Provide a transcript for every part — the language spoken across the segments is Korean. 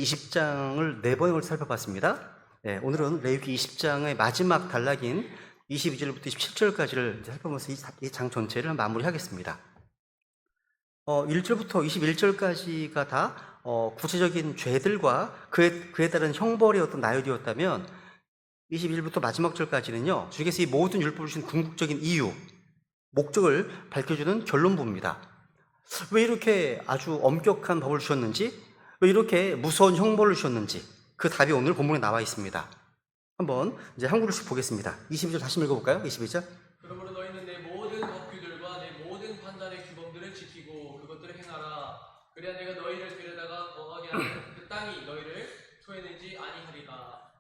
20장을 4번을 살펴봤습니다. 네, 오늘은 레위기 20장의 마지막 단락인 22절부터 27절까지를 살펴보면서 이 장 전체를 마무리하겠습니다. 1절부터 21절까지가 다 구체적인 죄들과 그에 따른 형벌의 어떤 나열이었다면 21절부터 마지막 절까지는요, 주께서 이 모든 율법을 주신 궁극적인 이유, 목적을 밝혀주는 결론부입니다. 왜 이렇게 아주 엄격한 법을 주셨는지, 왜 이렇게 무서운 형벌을 주셨는지 그 답이 오늘 본문에 나와 있습니다. 한번 이제 한 구절씩 보겠습니다. 22절 다시 읽어볼까요? 22절. 그러므로 너희는 내 모든 법규들과 내 모든 판단의 규범들을 지키고 그것들을 행하라. 그래야 내가 너희를 데려다가 거하게 하는 그 땅이 너희를 토해내지 아니하리라.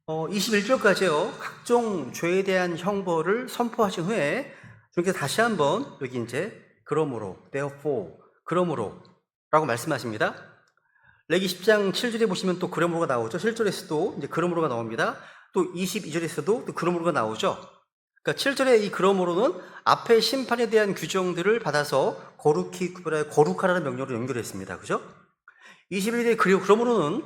21절까지요. 각종 죄에 대한 형벌을 선포하신 후에 주님께서 다시 한번 여기 이제 그러므로, therefore, 그러므로 라고 말씀하십니다. 레위기 10장 7절에 보시면 또 그러므로가 나오죠. 7절에서도 이제 그러므로가 나옵니다. 또 22절에서도 또 그러므로가 나오죠. 그러니까 7절의 이 그러므로는 앞에 심판에 대한 규정들을 받아서 거룩하라는 명령으로 연결했습니다. 그죠? 21절의 그러므로는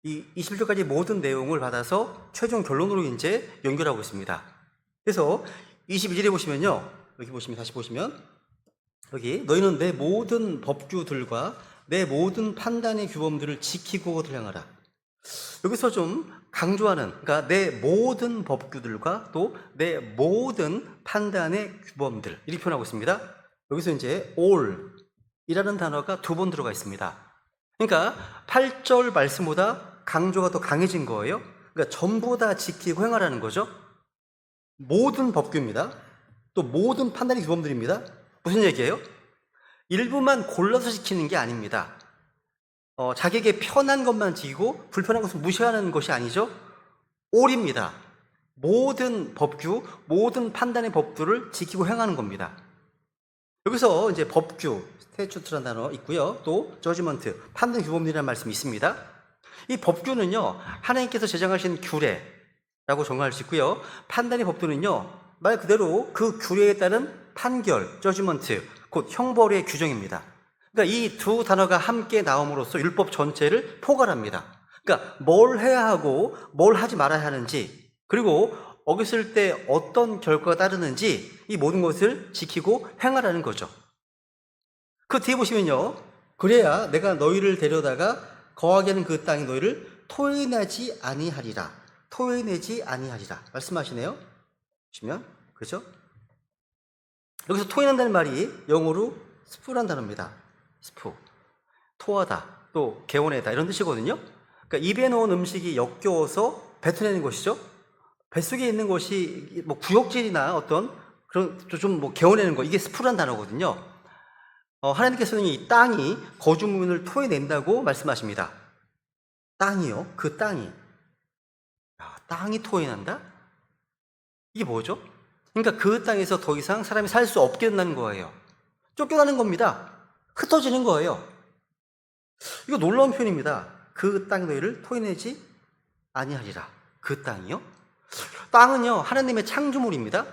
이 21절까지 모든 내용을 받아서 최종 결론으로 이제 연결하고 있습니다. 그래서 22절에 보시면요. 여기 보시면, 다시 보시면, 여기 너희는 내 모든 법규들과 내 모든 판단의 규범들을 지키고 그것을 행하라. 여기서 좀 강조하는, 그러니까 내 모든 법규들과 또 내 모든 판단의 규범들, 이렇게 표현하고 있습니다. 여기서 이제 all 이라는 단어가 2번 들어가 있습니다. 그러니까 8절 말씀보다 강조가 더 강해진 거예요. 그러니까 전부 다 지키고 행하라는 거죠. 모든 법규입니다. 또 모든 판단의 규범들입니다. 무슨 얘기예요? 일부만 골라서 지키는 게 아닙니다. 자기에게 편한 것만 지키고 불편한 것을 무시하는 것이 아니죠. all입니다. 모든 법규, 모든 판단의 법들을 지키고 행하는 겁니다. 여기서 이제 법규, 스태추트라는 단어 있고요. 또 저지먼트, 판단 규범이라는 말씀이 있습니다. 이 법규는요, 하나님께서 제정하신 규례라고 정할 수 있고요. 판단의 법들은요, 말 그대로 그 규례에 따른 판결, 저지먼트, 곧 형벌의 규정입니다. 그러니까 이 두 단어가 함께 나옴으로써 율법 전체를 포괄합니다. 그러니까 뭘 해야 하고 뭘 하지 말아야 하는지, 그리고 어겼을 때 어떤 결과가 따르는지 이 모든 것을 지키고 행하라는 거죠. 그 뒤에 보시면요, 그래야 내가 너희를 데려다가 거하게 하는 그 땅이 너희를 토해내지 아니하리라. 토해내지 아니하리라 말씀하시네요. 보시면, 그렇죠? 여기서 토해낸다는 말이 영어로 스푸란 단어입니다. 스푸, 토하다, 또 개원하다 이런 뜻이거든요. 그러니까 입에 넣은 음식이 역겨워서 뱉어내는 것이죠. 뱃속에 있는 것이 뭐 구역질이나 어떤 그런 좀 뭐 개원내는 거, 이게 스푸란 단어거든요. 하나님께서는 이 땅이 거주민을 토해낸다고 말씀하십니다. 땅이요? 그 땅이. 땅이 토해낸다? 이게 뭐죠? 그러니까 그 땅에서 더 이상 사람이 살 수 없게 된다는 거예요. 쫓겨나는 겁니다. 흩어지는 거예요. 이거 놀라운 표현입니다. 그 땅 너희를 토해내지 아니하리라. 그 땅이요? 땅은요, 하나님의 창조물입니다.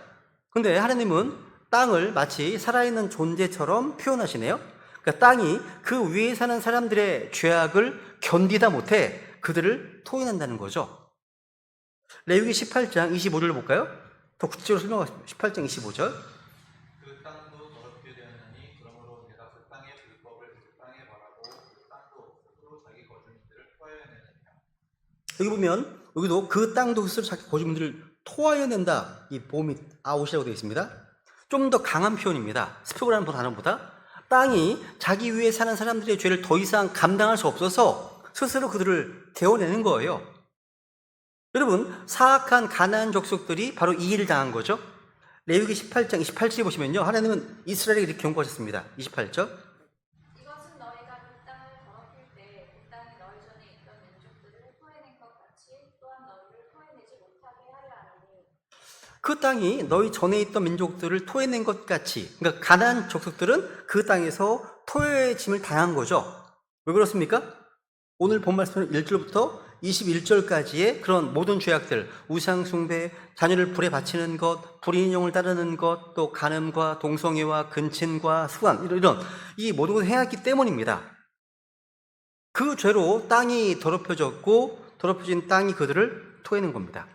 근데 하나님은 땅을 마치 살아있는 존재처럼 표현하시네요. 그러니까 땅이 그 위에 사는 사람들의 죄악을 견디다 못해 그들을 토해낸다는 거죠. 레위기 18장 25절을 볼까요? 더 구체적으로 설명하겠습니다. 18장 25절. 그 땅도 더럽게 되었나니 그러므로 내가 그 땅의 불법을 그 땅에 말하고 그 땅도 스스로 자기 거주민들을 토하여내느니라. 여기 보면 여기도 그 땅도 스스로 자기 거주민들을 토하여낸다. 이 보미 아웃이라고 되어 있습니다. 좀 더 강한 표현입니다. 스피고라는 단어보다 땅이 자기 위에 사는 사람들의 죄를 더 이상 감당할 수 없어서 스스로 그들을 개어내는 거예요. 여러분, 사악한 가나안 족속들이 바로 이 일을 당한 거죠. 레위기 18장 28절에 보시면요, 하나님은 이스라엘에게 이렇게 경고하셨습니다. 28절. 이것은 너희가 그 땅을 더럽힐 때 그 땅이 너희 전에 있던 민족들을 토해낸 것 같이 또한 너희를 토해내지 못하게 하려 하느니. 그 땅이 너희 전에 있던 민족들을 토해낸 것 같이, 그러니까 가나안 족속들은 그 땅에서 토해짐을 당한 거죠. 왜 그렇습니까? 오늘 본 말씀은 1절부터 21절까지의 그런 모든 죄악들, 우상숭배, 자녀를 불에 바치는 것, 불인용을 따르는 것, 또 간음과 동성애와 근친과 수완, 이런 이 모든 것을 행했기 때문입니다. 그 죄로 땅이 더럽혀졌고 더럽혀진 땅이 그들을 토해낸 겁니다.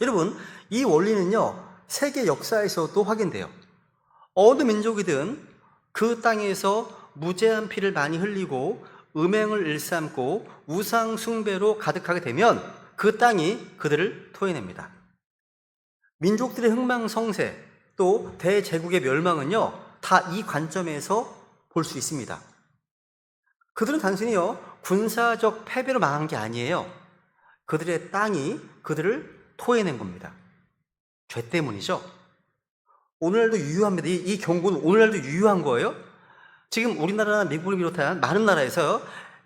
여러분, 이 원리는요, 세계 역사에서도 확인돼요. 어느 민족이든 그 땅에서 무죄한 피를 많이 흘리고 음행을 일삼고 우상 숭배로 가득하게 되면 그 땅이 그들을 토해냅니다. 민족들의 흥망성쇠 또 대제국의 멸망은요, 다 이 관점에서 볼 수 있습니다. 그들은 단순히요, 군사적 패배로 망한 게 아니에요. 그들의 땅이 그들을 토해낸 겁니다. 죄 때문이죠. 오늘날도 유효합니다. 이 경고는 오늘날도 유효한 거예요. 지금 우리나라나 미국을 비롯한 많은 나라에서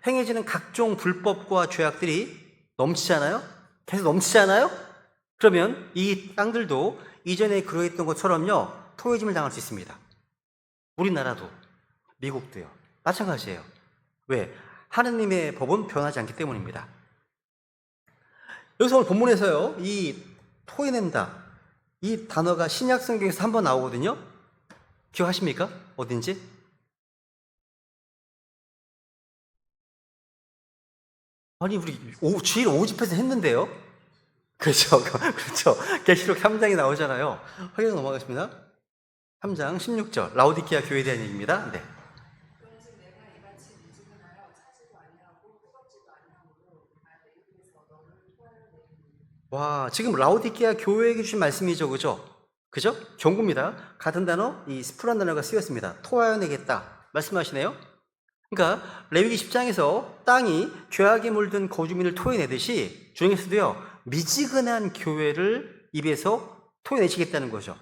행해지는 각종 불법과 죄악들이 넘치잖아요. 계속 넘치잖아요. 그러면 이 땅들도 이전에 그러했던 것처럼요, 토해짐을 당할 수 있습니다. 우리나라도 미국도요, 마찬가지예요. 왜? 하느님의 법은 변하지 않기 때문입니다. 여기서 오늘 본문에서요, 이 토해낸다, 이 단어가 신약 성경에서 한번 나오거든요. 기억하십니까? 어딘지? 아니, 우리 주일 5집에서 했는데요. 그렇죠. 그렇죠. 계시록 3장이 나오잖아요. 확인해 넘어가겠습니다. 3장 16절 라오디게아 교회에 대한 얘기입니다. 네. 그런즉 내가 이같이 미지근하여 차지도 아니하고 뜨겁지도 아니하므로 나의 입에서 너를 토하여 내리니. 와, 지금 라오디게아 교회에게 주신 말씀이죠. 그죠? 경고입니다. 같은 단어, 이 스프란 단어가 쓰였습니다. 토하여 내겠다 말씀하시네요. 그러니까 레위기 10장에서 땅이 죄악에 물든 거주민을 토해내듯이 주님께서도요, 미지근한 교회를 입에서 토해내시겠다는 거죠.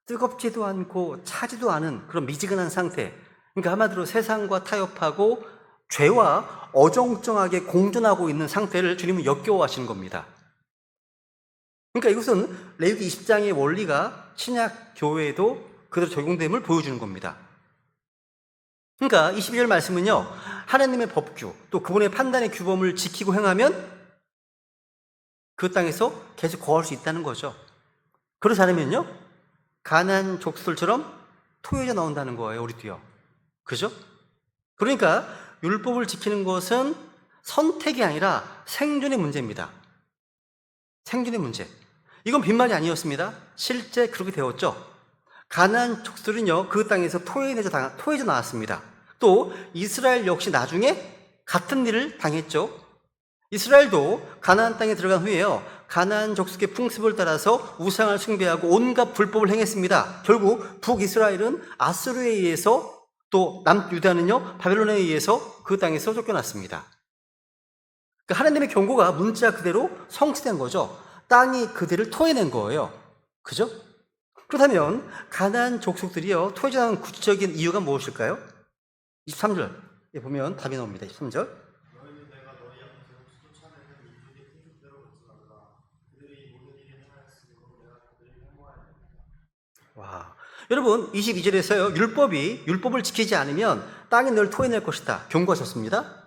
뜨겁지도 않고 차지도 않은 그런 미지근한 상태. 그러니까 한마디로 세상과 타협하고 죄와 어정쩡하게 공존하고 있는 상태를 주님은 역겨워하시는 겁니다. 그러니까 이것은 레위기 20장의 원리가 신약 교회에도 그대로 적용됨을 보여주는 겁니다. 그러니까 22절 말씀은요, 하나님의 법규 또 그분의 판단의 규범을 지키고 행하면 그 땅에서 계속 거할 수 있다는 거죠. 그렇지 않으면요, 가나안 족속들처럼 토해져 나온다는 거예요. 우리도요. 그죠? 그러니까 율법을 지키는 것은 선택이 아니라 생존의 문제입니다. 생존의 문제. 이건 빈말이 아니었습니다. 실제 그렇게 되었죠. 가나안 족속들은요, 그 땅에서 토해져 나왔습니다. 또 이스라엘 역시 나중에 같은 일을 당했죠. 이스라엘도 가나안 땅에 들어간 후에요, 가나안 족속의 풍습을 따라서 우상을 숭배하고 온갖 불법을 행했습니다. 결국 북이스라엘은 아수르에 의해서 또 남유다는요, 바벨론에 의해서 그 땅에서 쫓겨났습니다. 그러니까 하나님의 경고가 문자 그대로 성취된 거죠. 땅이 그들을 토해낸 거예요. 그죠? 그렇다면 가나안 족속들이요, 토해져 나온 구체적인 이유가 무엇일까요? 23절에 보면 답이 나옵니다. 23절. 너희는 내가 너희 앞에서 쫓아내는 민족의 풍습대로 걷지마라. 그들이 모든 일에 행하였으므로 내가 그들을 혐오하였느니라. 와, 여러분 22절에서요, 율법을 지키지 않으면 땅이 널 토해낼 것이다 경고하셨습니다.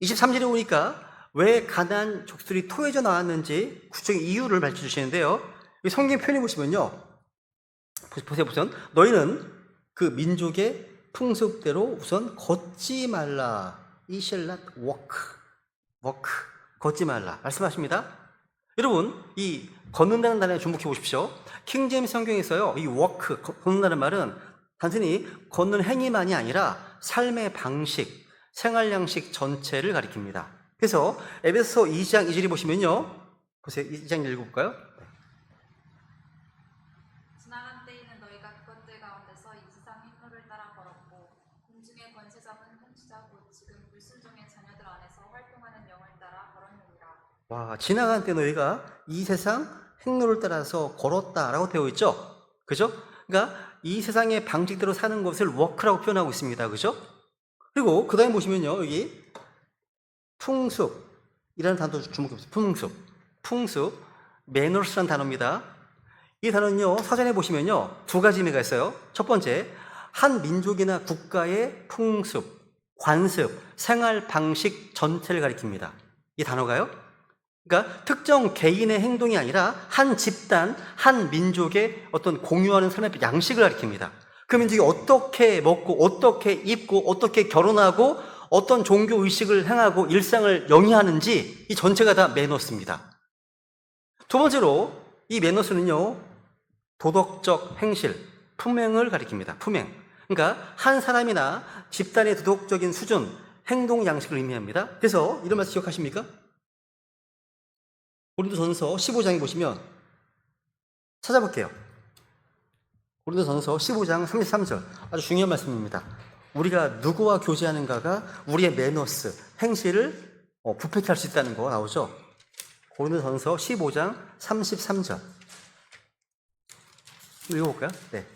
23절에 오니까 왜 가나안 족속들이 토해져 나왔는지 구체적인 이유를 밝혀 주시는데요. 성경 표현해 보시면요, 보세요. 너희는 그 민족의 풍습대로 우선 걷지 말라. You shall not walk. 걷지 말라 말씀하십니다. 여러분, 이 걷는다는 단어에 주목해 보십시오. 킹제임스 성경에서요, 이 walk, 걷는다는 말은 단순히 걷는 행위만이 아니라 삶의 방식, 생활 양식 전체를 가리킵니다. 그래서 에베소 2장 2절에 보시면요, 보세요. 2장 읽어볼까요? 지나간 때에는 너희가 그것들 가운데서 이 세상 행로를 따라 걸었고 공중의 권세 잡은 통치자 곧 지금 불순종의 자녀들 안에서 활동하는 영을 따라 걸었느니라. 와, 지나간 때 너희가 이 세상 행로를 따라서 걸었다라고 되어 있죠. 그죠? 그러니까 이 세상의 방식대로 사는 것을 워크라고 표현하고 있습니다. 그죠? 그리고 그 다음에 보시면요, 여기 풍습이라는 단어 주목해 보세요. 풍습, 매너스라는 단어입니다. 이 단어는요, 사전에 보시면요, 두 가지 의미가 있어요. 첫 번째, 한 민족이나 국가의 풍습, 관습, 생활 방식 전체를 가리킵니다. 이 단어가요. 그러니까 특정 개인의 행동이 아니라 한 집단, 한 민족의 어떤 공유하는 삶의 양식을 가리킵니다. 그 민족이 어떻게 먹고, 어떻게 입고, 어떻게 결혼하고, 어떤 종교 의식을 행하고 일상을 영위하는지 이 전체가 다 매너스입니다. 두 번째로 이 매너스는요, 도덕적 행실, 품행을 가리킵니다. 품행. 그러니까 한 사람이나 집단의 도덕적인 수준, 행동 양식을 의미합니다. 그래서 이런 말씀 기억하십니까? 고린도전서 15장에 보시면 찾아볼게요. 고린도전서 15장 33절, 아주 중요한 말씀입니다. 우리가 누구와 교제하는가가 우리의 매너스, 행실을 부패케 할 수 있다는 거 나오죠. 고린도전서 15장 33절 읽어볼까요? 네.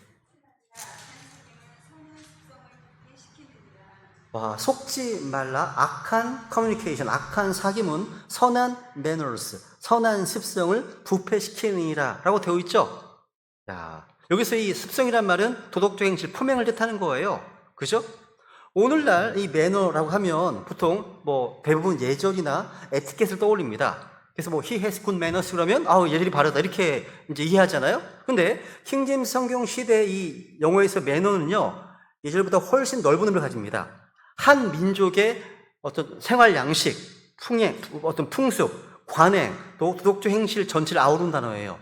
와, 속지 말라. 악한 커뮤니케이션, 악한 사귐은 선한 매너스, 선한 습성을 부패시키느니라 라고 되어 있죠. 자, 여기서 이 습성이란 말은 도덕적 행실, 품행을 뜻하는 거예요. 그죠? 오늘날 이 매너라고 하면 보통 대부분 예절이나 에티켓을 떠올립니다. 그래서 he has good manners 그러면 예절이 바르다 이렇게 이제 이해하잖아요. 근데 킹제임스 성경 시대의 이 영어에서 매너는요, 예절보다 훨씬 넓은 의미를 가집니다. 한 민족의 어떤 생활 양식, 풍행, 어떤 풍습, 관행, 또 도덕적 행실 전체를 아우르는 단어예요.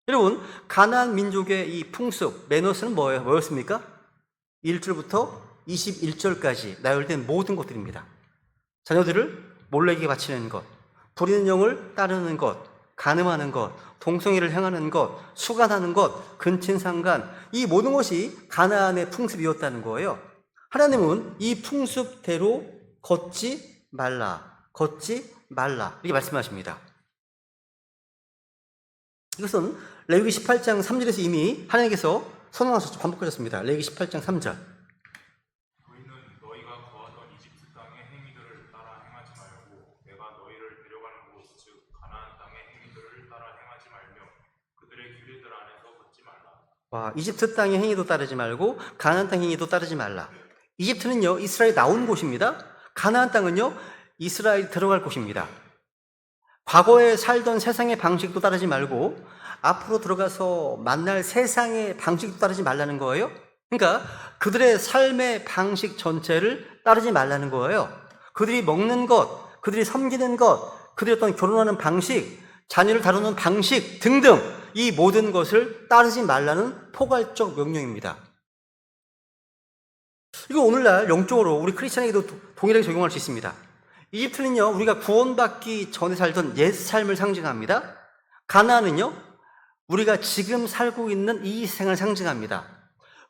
여러분, 가나안 민족의 이 풍습, 매너스는 뭐였습니까? 1절부터 21절까지 나열된 모든 것들입니다. 자녀들을 몰래에게 바치는 것, 부리는 영을 따르는 것, 간음하는 것, 동성애를 행하는 것, 수간하는 것, 근친상간, 이 모든 것이 가나안의 풍습이었다는 거예요. 하나님은 이 풍습대로 걷지 말라 이렇게 말씀하십니다. 이것은 레위기 18장 3절에서 이미 하나님께서 선언하셨죠. 반복하셨습니다. 레위기 18장 3절. 너희는 너희가 거하던 이집트 땅의 행위들을 따라 행하지 말고 내가 너희를 데려가는 곳 즉 가나안 땅의 행위들을 따라 행하지 말며 그들의 규례들 안에서 걷지 말라. 와, 이집트 땅의 행위도 따르지 말고 가나안 땅의 행위도 따르지 말라. 이집트는요, 이스라엘이 나온 곳입니다. 가나안 땅은요, 이스라엘이 들어갈 곳입니다. 과거에 살던 세상의 방식도 따르지 말고 앞으로 들어가서 만날 세상의 방식도 따르지 말라는 거예요. 그러니까 그들의 삶의 방식 전체를 따르지 말라는 거예요. 그들이 먹는 것, 그들이 섬기는 것, 그들이 어떤 결혼하는 방식, 자녀를 다루는 방식 등등 이 모든 것을 따르지 말라는 포괄적 명령입니다. 이거 오늘날 영적으로 우리 크리스찬에게도 동일하게 적용할 수 있습니다. 이집트는요, 우리가 구원받기 전에 살던 옛 삶을 상징합니다. 가나안은요, 우리가 지금 살고 있는 이 생을 상징합니다.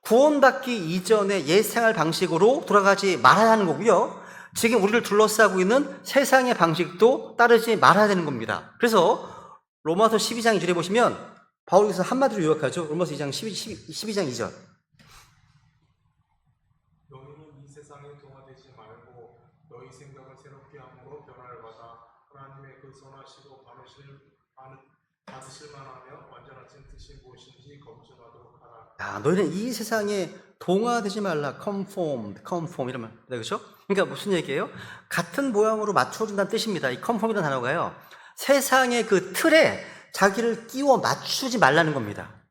구원받기 이전의 옛 생활 방식으로 돌아가지 말아야 하는 거고요. 지금 우리를 둘러싸고 있는 세상의 방식도 따르지 말아야 되는 겁니다. 그래서 로마서 12장 2절에 보시면 바울께서 한마디로 요약하죠. 로마서 12장 2절. 너희는 이 세상에 동화되지 말고 너희 생각을 새롭게 함으로 변화를 받아 하나님의 그 선하시고 받으실 만하며 완전하신 뜻이 무엇인지 검증하도록 하라. 너희는 이 세상에 동화되지 말라. conform 이러면 그렇죠? 그러니까 무슨 얘기예요? 같은 모양으로 맞춰준다는 뜻입니다. 이 conform이라는 단어가요, 세상의 그 틀에 자기를 끼워 맞추지 말라는 겁니다.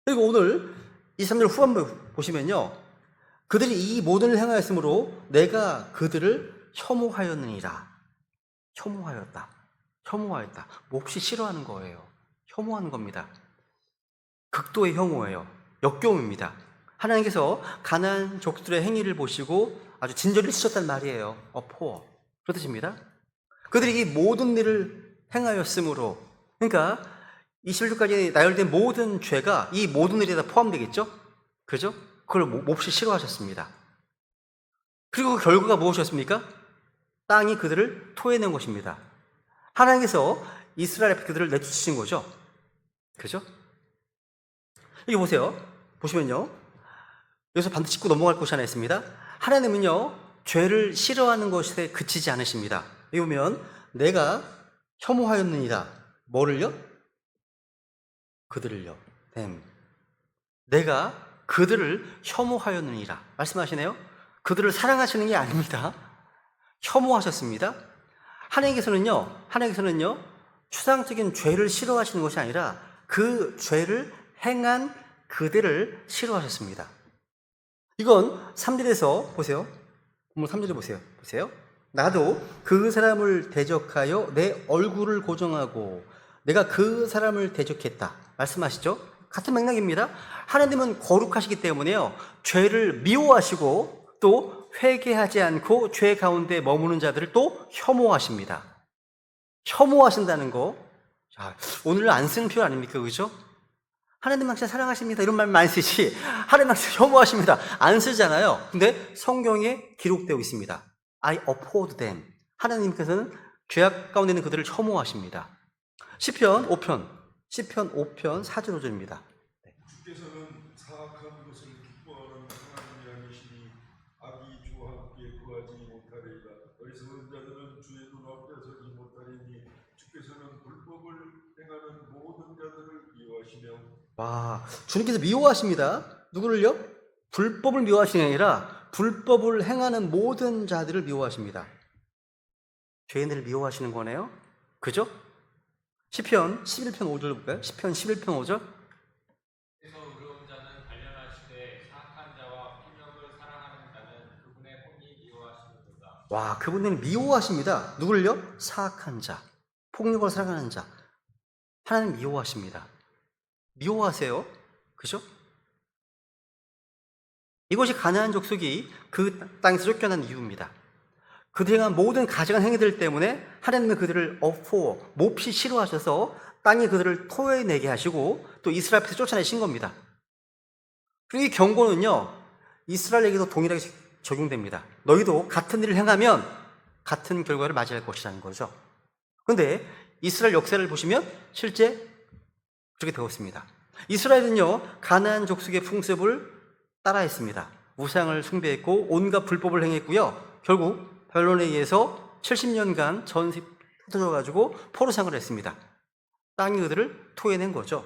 그리고 오늘 23절 후반부 보시면요, 그들이 이 모든 을 행하였으므로 내가 그들을 혐오하였느니라. 혐오하였다. 몹시 싫어하는 거예요. 혐오하는 겁니다. 극도의 혐오예요. 역겨움입니다. 하나님께서 가나안 족들의 행위를 보시고 아주 진저리를 치셨단 말이에요. 포어. 그런 뜻입니다. 그들이 이 모든 일을 행하였으므로, 그러니까 21절까지 나열된 모든 죄가 이 모든 일에 다 포함되겠죠? 그죠? 그걸 몹시 싫어하셨습니다. 그리고 그 결과가 무엇이었습니까? 땅이 그들을 토해낸 것입니다. 하나님께서 이스라엘 앞에 그들을 내쫓으신 거죠. 그죠? 여기 보시면요, 여기서 반드시 짚고 넘어갈 곳이 하나 있습니다. 하나님은요, 죄를 싫어하는 것에 그치지 않으십니다. 여기 보면 내가 혐오하였느니라. 뭐를요? 그들을요. 내가 그들을 혐오하였느니라 말씀하시네요. 그들을 사랑하시는 게 아닙니다. 혐오하셨습니다. 하나님께서는요, 추상적인 죄를 싫어하시는 것이 아니라 그 죄를 행한 그들을 싫어하셨습니다. 이건 3절에서 보세요. 본문 3절에 보세요. 보세요. 나도 그 사람을 대적하여 내 얼굴을 고정하고 내가 그 사람을 대적했다. 말씀하시죠? 같은 맥락입니다. 하나님은 거룩하시기 때문에요. 죄를 미워하시고 또 회개하지 않고 죄 가운데 머무는 자들을 또 혐오하십니다. 혐오하신다는 거. 자, 오늘 안 쓰는 표현 아닙니까? 그죠? 하나님 항상 사랑하십니다. 이런 말만 많이 쓰지. 하나님 항상 혐오하십니다. 안 쓰잖아요. 근데 성경에 기록되어 있습니다. I uphold them. 하나님께서는 죄악 가운데 있는 그들을 혐오하십니다. 시편 5편 4절 5절입니다. 주께서는 사악한 것을 기뻐하는 하나님이 아니시니 악이 주와 함께 구하지 못하리이다. 어리석은 자들은 주의 눈 앞에 서지 못하리니 주께서는 불법을 행하는 모든 자들을 미워하시며. 와, 주님께서 미워하십니다. 누구를요? 불법을 미워하시는 게 아니라 불법을 행하는 모든 자들을 미워하십니다. 죄인들을 미워하시는 거네요. 그죠? 시편 11편 5절 볼까요? 시편 11편 5절. 그래서 의로운 자는 단련하시되 사악한 자와 폭력을 사랑하는 자는 그분의 혼이 미워하시는도다. 와, 그분들은 미워하십니다. 누구를요? 사악한 자, 폭력을 사랑하는 자. 하나님 미워하십니다. 미워하세요. 그죠? 이것이 가나안 족속이 그 땅에서 쫓겨난 이유입니다. 그들이 한 모든 가증한 행위들 때문에 하나님은 그들을 몹시 싫어하셔서 땅이 그들을 토해내게 하시고 또 이스라엘 앞에서 쫓아내신 겁니다. 그리고 이 경고는요, 이스라엘에게도 동일하게 적용됩니다. 너희도 같은 일을 행하면 같은 결과를 맞이할 것이라는 거죠. 그런데 이스라엘 역사를 보시면 실제 그렇게 되었습니다. 이스라엘은요, 가나안 족속의 풍습을 따라했습니다. 우상을 숭배했고 온갖 불법을 행했고요. 결국 변론에 의해서 70년간 전시 흩어져가지고 포로상을 했습니다. 땅이 그들을 토해낸 거죠.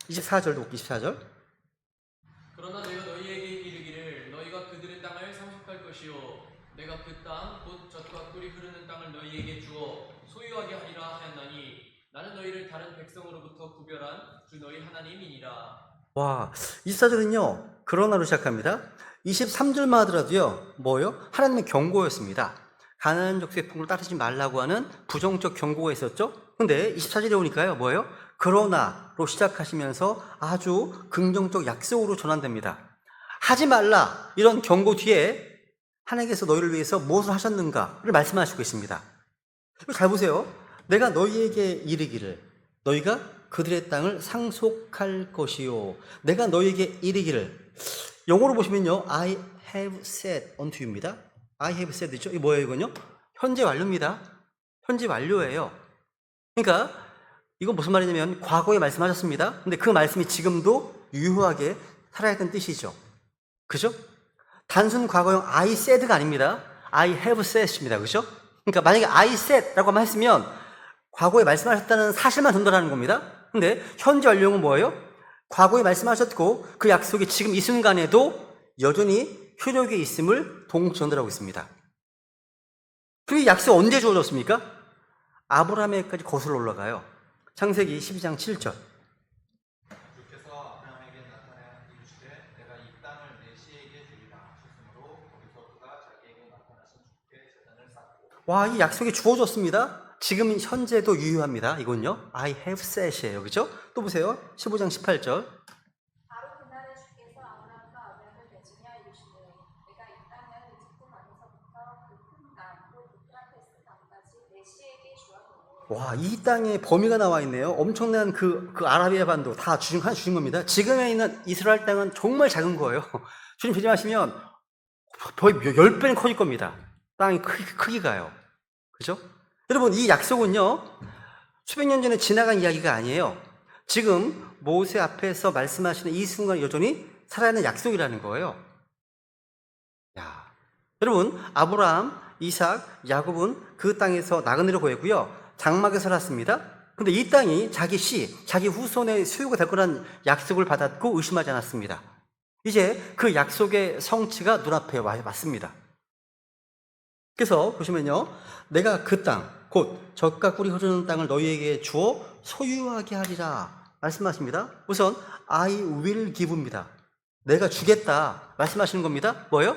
24절도 24절. 그러나 내가 너희에게 이르기를 너희가 그들의 땅을 상속할 것이요 내가 그 땅 곧 젖과 꿀이 흐르는 땅을 너희에게 주어 소유하게 하리라 하였나니 나는 너희를 다른 백성으로부터 구별한 주 너희 하나님이니라. 와, 24절은요, 그러나로 시작합니다. 23절만 하더라도요, 뭐요? 하나님의 경고였습니다. 가나안 족속의 풍을 따르지 말라고 하는 부정적 경고가 있었죠? 근데 24절에 오니까요, 뭐예요? 그러나로 시작하시면서 아주 긍정적 약속으로 전환됩니다. 하지 말라! 이런 경고 뒤에 하나님께서 너희를 위해서 무엇을 하셨는가를 말씀하시고 있습니다. 잘 보세요. 내가 너희에게 이르기를, 너희가 그들의 땅을 상속할 것이요. 내가 너희에게 이르기를. 영어로 보시면요, I have said unto you입니다. I have said 있죠? 이게 뭐예요, 이건요? 현재 완료입니다. 현재 완료예요. 그러니까 이건 무슨 말이냐면 과거에 말씀하셨습니다. 근데 그 말씀이 지금도 유효하게 살아야 하는 뜻이죠. 그죠? 단순 과거형 I said가 아닙니다. I have said입니다. 그죠? 그러니까 만약에 I said라고만 했으면 과거에 말씀하셨다는 사실만 전달하는 겁니다. 근데 현재 완료형은 뭐예요? 과거에 말씀하셨고 그 약속이 지금 이 순간에도 여전히 효력에 있음을 동전달하고 있습니다. 그리고 이 약속 언제 주어졌습니까? 아브라함에까지 거슬러 올라가요. 창세기 12장 7절. 주께서 아브라함에게 나타나 이르시되 내가 이 땅을 내 씨에게 주리라 하셨으므로 거기서 그가 자기에게 나타나신 주께 제단을 쌓고. 와, 이 약속이 주어졌습니다. 지금 현재도 유효합니다. 이건요, I have said이에요. 그죠? 또 보세요. 15장 18절. 바로 그날에 주께서 아브라함과 아브라함을 대주며 이르시되 내가 이 땅을 이집트 강에서부터 그 큰 강 곧 유프라테스 강까지 내 씨에게 주었노니. 와, 이 땅에 범위가 나와 있네요. 엄청난 그 아라비아 반도 다 주신 겁니다. 지금에 있는 이스라엘 땅은 정말 작은 거예요. 주님 조심하시면 거의 10배는 커질 겁니다. 땅의 크기가요. 그죠? 여러분, 이 약속은요, 수백 년 전에 지나간 이야기가 아니에요. 지금 모세 앞에서 말씀하시는 이 순간 여전히 살아있는 약속이라는 거예요. 야, 여러분, 아브라함, 이삭, 야곱은 그 땅에서 나그네로 보였고요. 장막에 살았습니다. 근데 이 땅이 자기 자기 후손의 소유가 될 거라는 약속을 받았고 의심하지 않았습니다. 이제 그 약속의 성취가 눈앞에 왔습니다. 그래서 보시면요, 내가 그 땅, 곧 젖과 꿀이 흐르는 땅을 너희에게 주어 소유하게 하리라 말씀하십니다. 우선 I will give입니다. 내가 주겠다 말씀하시는 겁니다. 뭐예요?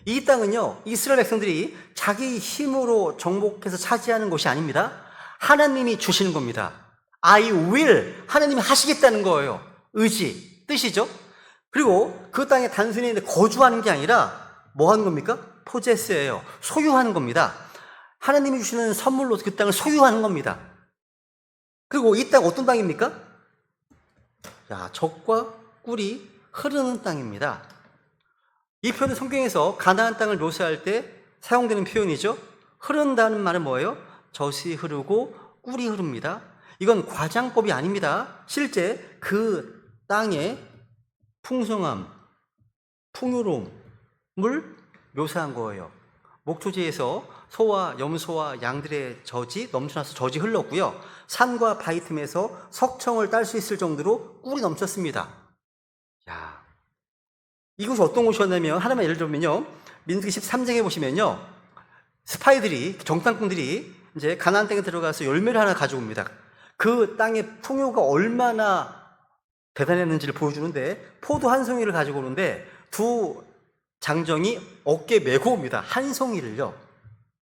이 땅은요, 이스라엘 백성들이 자기 힘으로 정복해서 차지하는 것이 아닙니다. 하나님이 주시는 겁니다. I will, 하나님이 하시겠다는 거예요. 의지, 뜻이죠. 그리고 그 땅에 단순히 거주하는 게 아니라 뭐 하는 겁니까? 포제스예요. 소유하는 겁니다. 하나님이 주시는 선물로 그 땅을 소유하는 겁니다. 그리고 이 땅 어떤 땅입니까? 야, 젖과 꿀이 흐르는 땅입니다. 이 표현은 성경에서 가나안 땅을 묘사할 때 사용되는 표현이죠. 흐른다는 말은 뭐예요? 젖이 흐르고 꿀이 흐릅니다. 이건 과장법이 아닙니다. 실제 그 땅의 풍성함, 풍요로움을 묘사한 거예요. 목초지에서 소와 염소와 양들의 젖이 넘쳐나서 젖이 흘렀고요. 산과 바위 틈에서 석청을 딸 수 있을 정도로 꿀이 넘쳤습니다. 야, 이곳이 어떤 곳이었냐면, 하나만 예를 들면요, 민수기 13장에 보시면요, 스파이들이, 정탐꾼들이 이제 가나안 땅에 들어가서 열매를 하나 가져옵니다. 그 땅의 풍요가 얼마나 대단했는지를 보여주는데, 포도 한 송이를 가지고 오는데 두 장정이 어깨에 메고 옵니다. 한 송이를요.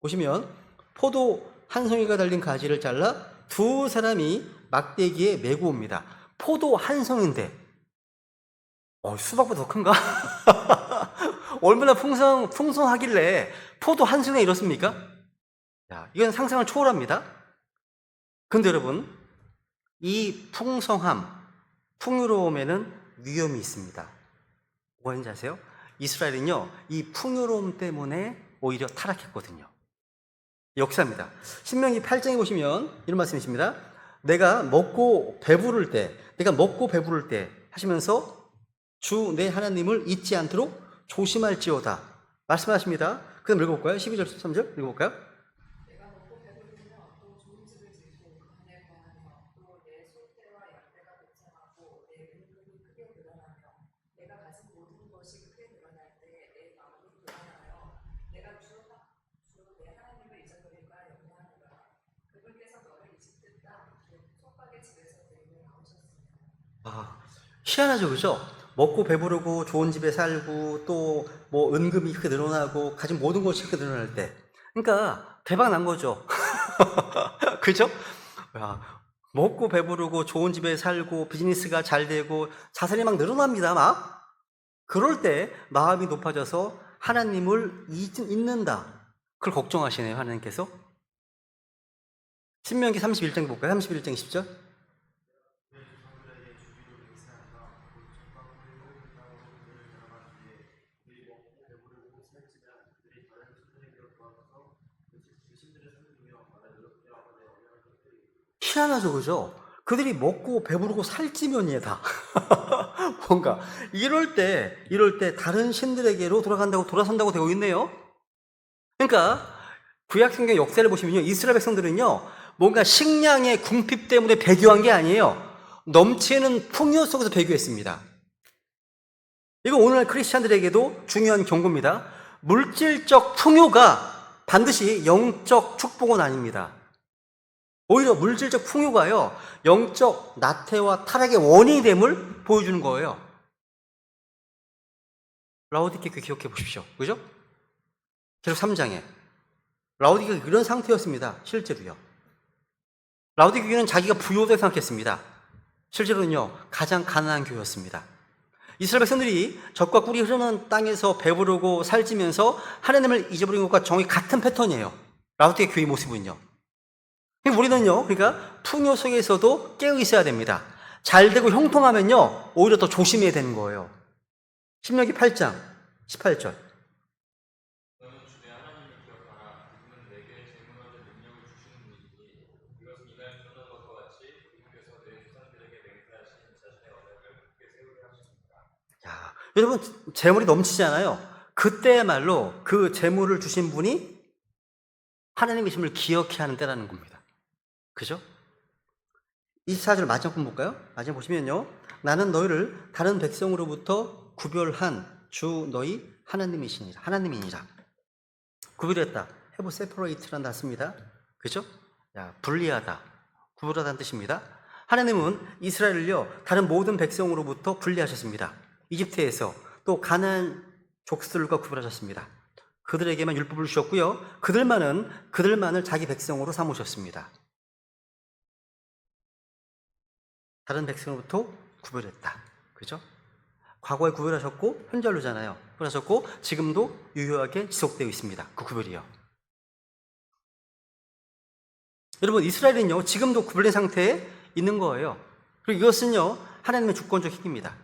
보시면 포도 한 송이가 달린 가지를 잘라 두 사람이 막대기에 메고 옵니다. 포도 한 송인데 수박보다 더 큰가? 얼마나 풍성하길래 포도 한 송이에 이렇습니까? 야, 이건 상상을 초월합니다. 근데 여러분, 이 풍성함, 풍요로움에는 위험이 있습니다. 뭐인지 아세요? 이스라엘은요, 이 풍요로움 때문에 오히려 타락했거든요. 역사입니다. 신명기 8장에 보시면 이런 말씀이십니다. 내가 먹고 배부를 때 하시면서 주 내 하나님을 잊지 않도록 조심할지어다 말씀하십니다. 그 다음 읽어볼까요? 12절, 13절 읽어볼까요? 내가 먹고 배부르며 또 좋은 집을 짓고 그 안에 거하며 또 내 소떼와 양떼가 번성하고 내 은금이 크게 늘어나며 내가 가진 모든 것이 크게 늘어날 때 내 마음이 불안하여 내가 주 내 하나님을 잊어버릴까 염려하노라. 그분께서 너를 이집트 땅 속박의 집에서 데리고 나오셨습니다. 희한하죠, 그죠? 먹고 배부르고 좋은 집에 살고 또 뭐 은금이 크게 늘어나고 가진 모든 것이 크게 늘어날 때, 그러니까 대박 난 거죠. 그죠? 야, 먹고 배부르고 좋은 집에 살고 비즈니스가 잘 되고 자산이 막 늘어납니다. 막 그럴 때 마음이 높아져서 하나님을 잊는다. 그걸 걱정하시네요, 하나님께서. 신명기 31장 볼까요? 31장 10절. 희한하죠, 그죠? 그들이 먹고 배부르고 살찌면이다. 뭔가 이럴 때 다른 신들에게로 돌아선다고 되어 있네요. 그러니까 구약 성경 역사를 보시면요, 이스라엘 백성들은요, 뭔가 식량의 궁핍 때문에 배교한 게 아니에요. 넘치는 풍요 속에서 배교했습니다. 이거 오늘날 크리스찬들에게도 중요한 경고입니다. 물질적 풍요가 반드시 영적 축복은 아닙니다. 오히려 물질적 풍요가요, 영적 나태와 타락의 원인이 됨을 보여주는 거예요. 라오디게 교회 기억해 보십시오. 그죠? 계속 3장에 라오디게가 그런 상태였습니다. 실제로요. 라오디게 교회는 자기가 부요하다고 생각했습니다. 실제로는요, 가장 가난한 교회였습니다. 이스라엘 백성들이 젖과 꿀이 흐르는 땅에서 배부르고 살찌면서 하나님을 잊어버린 것과 정확히 같은 패턴이에요. 라오디게 교회의 모습은요. 우리는요, 그러니까 풍요 속에서도 깨어 있어야 됩니다. 잘 되고 형통하면요, 오히려 더 조심해야 되는 거예요. 신명기 8장 18절. 너는 주의 하나님을 기억하라. 그분은 내게 재물 얻을 능력을 주시는 분이니 이것은 이날 주는 것과 같이 그분께서 내 조상들에게 맹세하신 자신의 언약을 굳게 세우려 하십니다. 야, 여러분, 재물이 넘치잖아요. 그때야말로 그 재물을 주신 분이 하나님이심을 기억해야 하는 때라는 겁니다. 그죠? 24절 마지막 분 볼까요? 마지막 보시면요, 나는 너희를 다른 백성으로부터 구별한 주 너희 하나님이니라. 구별했다. have separate라는 단어 씁니다. 그죠? 야, 분리하다, 구별하다는 뜻입니다. 하나님은 이스라엘을요, 다른 모든 백성으로부터 분리하셨습니다. 이집트에서 또 가나안 족속들과 구별하셨습니다. 그들에게만 율법을 주셨고요. 그들만을 자기 백성으로 삼으셨습니다. 다른 백성으로부터 구별했다. 그죠? 과거에 구별하셨고 현재로잖아요. 구별하셨고 지금도 유효하게 지속되어 있습니다. 그 구별이요. 여러분, 이스라엘은요 지금도 구별된 상태에 있는 거예요. 그리고 이것은요 하나님의 주권적 힘입니다.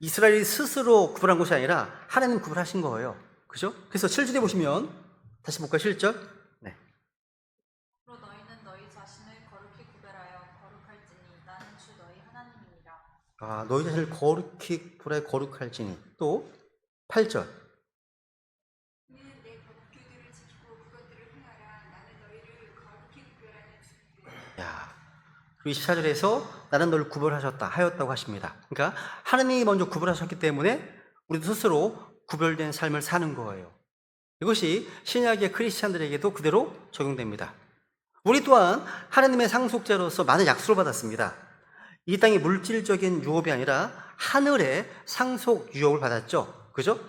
이스라엘이 스스로 구별한 것이 아니라 하나님 구별하신 거예요. 그죠? 그래서 7절에 보시면 다시 볼까요? 7절. 네. 앞으로 너희는 너희 자신을 거룩히 구별하여 거룩할지니 나는 주 너희 하나님이니라. 너희 자신을 거룩히 구별하여 거룩할지니. 또 8절. 너희는 내 법규들을 지키고 그것들을 행하라. 나는 너희를 거룩히 구별하는 주인이라. 야, 그리고 24절에서 나는 너를 구별하셨다 하였다고 하십니다. 그러니까 하나님이 먼저 구별하셨기 때문에 우리도 스스로 구별된 삶을 사는 거예요. 이것이 신약의 크리스찬들에게도 그대로 적용됩니다. 우리 또한 하나님의 상속자로서 많은 약속을 받았습니다. 이 땅의 물질적인 유업이 아니라 하늘의 상속 유업을 받았죠. 그죠?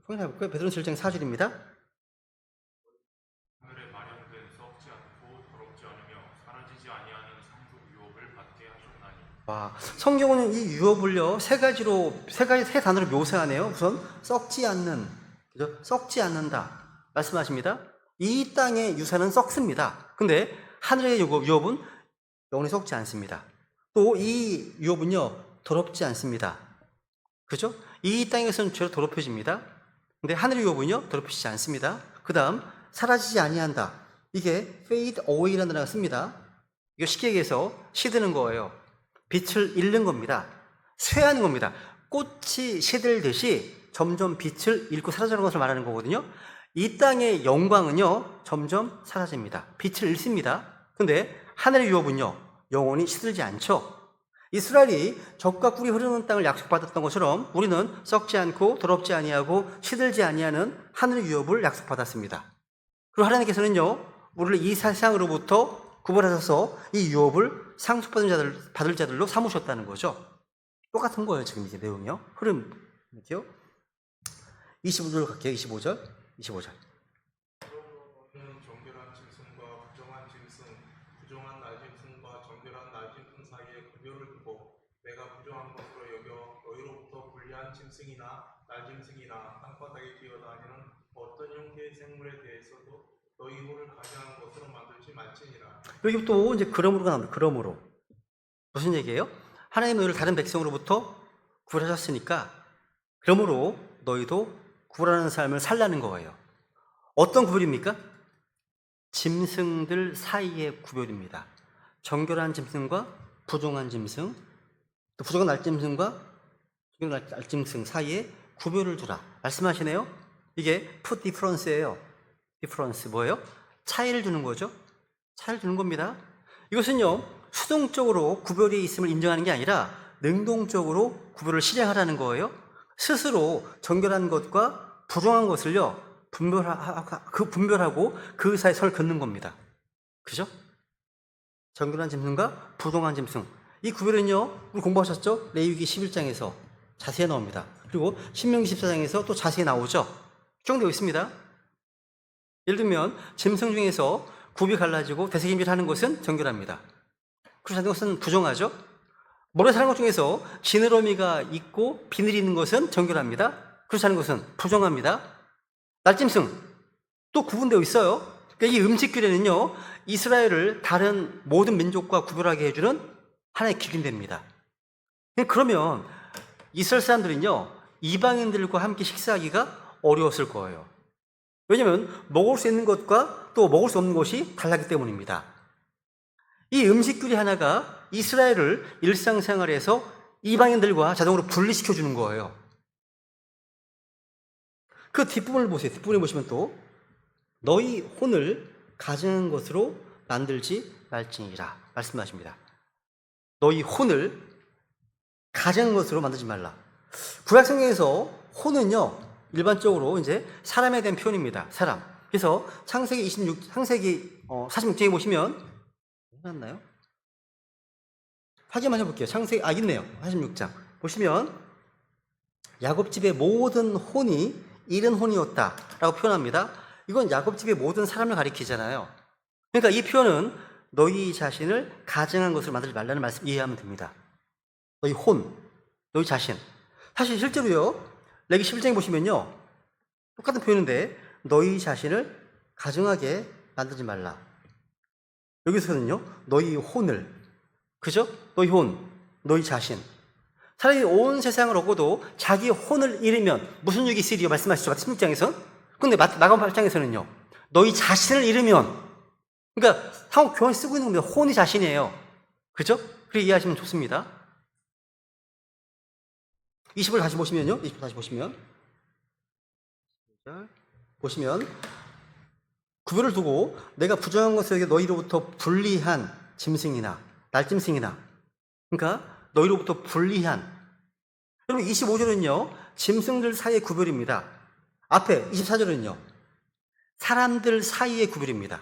확인해볼까요? 베드로전서 1장 4절입니다. 하늘에 마련된 썩지 않고 더럽지 않으며 사라지지 아니하는 상속 유업을 받게 하셨나니. 와, 성경은 이 유업을요 세 단어로 묘사하네요. 우선 썩지 않는, 그죠? 썩지 않는다 말씀하십니다. 이 땅의 유산은 썩습니다. 근데 하늘의 유업은 영원히 썩지 않습니다. 또 이 유업은요 더럽지 않습니다. 그죠? 이 땅에서는 죄로 더럽혀집니다. 근데 하늘의 유업은요 더럽히지 않습니다. 그 다음 사라지지 아니한다. 이게 fade away라는 단어가 씁니다. 이거 쉽게 얘기해서 시드는 거예요. 빛을 잃는 겁니다. 쇠하는 겁니다. 꽃이 시들듯이 점점 빛을 잃고 사라지는 것을 말하는 거거든요. 이 땅의 영광은요 점점 사라집니다. 빛을 잃습니다. 근데 하늘의 유업은요 영원히 시들지 않죠. 이스라엘이 젖과 꿀이 흐르는 땅을 약속받았던 것처럼 우리는 썩지 않고 더럽지 아니하고 시들지 아니하는 하늘의 유업을 약속받았습니다. 그리고 하나님께서는요 우리를 이 세상으로부터 구별하셔서 이 유업을 상속받은 받을 자들로 삼으셨다는 거죠. 똑같은 거예요. 지금 이게 내용이요. 흐름 이렇게요. 25절 갈게요. 25절. 너는 정결한 짐승과 부정한 짐승, 부정한 날짐승과 정결한 날짐승 사이에 구별을 두고 내가 부정한 것으로 여겨 너희로부터 불리한 짐승이나 날짐승이나 땅바닥에 기어다니는 어떤 형태의 생물에 대해서도 너희 홀을 가장한 것으로 만들지 말지니라. 여기 또 이제 그러므로가 나옵니다. 그러므로 무슨 얘기예요? 하나님 너희를 다른 백성으로부터 구별하셨으니까 그러므로 너희도 구별하는 삶을 살라는 거예요. 어떤 구별입니까? 짐승들 사이의 구별입니다. 정결한 짐승과 부정한 짐승, 또 부정한 날짐승과 정결한 날짐승 사이에 구별을 두라 말씀하시네요. 이게 put difference예요. difference 뭐예요? 차이를 두는 거죠. 차이를 두는 겁니다. 이것은요 수동적으로 구별이 있음을 인정하는 게 아니라 능동적으로 구별을 실행하라는 거예요. 스스로 정결한 것과 부정한 것을요 분별하고 그 사이에 선을 긋는 겁니다. 그죠? 정결한 짐승과 부정한 짐승, 이 구별은요 우리 공부하셨죠? 레위기 11장에서 자세히 나옵니다. 그리고 신명기 14장에서 또 자세히 나오죠. 규정되어 있습니다. 예를 들면 짐승 중에서 굽이 갈라지고 대색임질하는 것은 정결합니다. 그렇지 않은 것은 부정하죠. 모래 사는 것 중에서 지느러미가 있고 비늘이 있는 것은 정결합니다. 그렇지 않은 것은 부정합니다. 날짐승 또 구분되어 있어요. 그러니까 이 음식규례는요 이스라엘을 다른 모든 민족과 구별하게 해주는 하나의 기준입니다. 그러면 이스라엘 사람들은요 이방인들과 함께 식사하기가 어려웠을 거예요. 왜냐하면 먹을 수 있는 것과 또 먹을 수 없는 것이 달랐기 때문입니다. 이 음식규례 하나가 이스라엘을 일상생활에서 이방인들과 자동으로 분리시켜 주는 거예요. 그 뒷부분을 보세요. 뒷부분에 보시면 또 너희 혼을 가증한 것으로 만들지 말지니라 말씀하십니다. 너희 혼을 가증한 것으로 만들지 말라. 구약성경에서 혼은요 일반적으로 이제 사람에 대한 표현입니다. 사람. 그래서 창세기 46장에 보시면 맞나요? 확인만 해볼게요. 있네요. 46장 보시면 야곱집의 모든 혼이 잃은 혼이었다라고 표현합니다. 이건 야곱집의 모든 사람을 가리키잖아요. 그러니까 이 표현은 너희 자신을 가증한 것으로 만들지 말라는 말씀 이해하면 됩니다. 너희 혼, 너희 자신. 사실 실제로요, 레기 11장에 보시면요, 똑같은 표현인데 너희 자신을 가증하게 만들지 말라. 여기서는요, 너희 혼을, 그죠? 너희 혼, 너희 자신. 사람이 온 세상을 얻고도 자기 혼을 잃으면 무슨 유익이 있으리요? 말씀하시죠. 16장에서는. 근데 마가복음 8장에서는요, 너희 자신을 잃으면, 그러니까 한국 교환 쓰고 있는 겁니다. 혼이 자신이에요. 그죠? 그렇게 이해하시면 좋습니다. 20을 다시 보시면요. 20을 다시 보시면. 구별을 두고 내가 부정한 것을 너희로부터 분리한 짐승이나 날짐승이나, 그러니까 너희로부터 분리한. 여러분 25절은요. 짐승들 사이의 구별입니다. 앞에 24절은요. 사람들 사이의 구별입니다.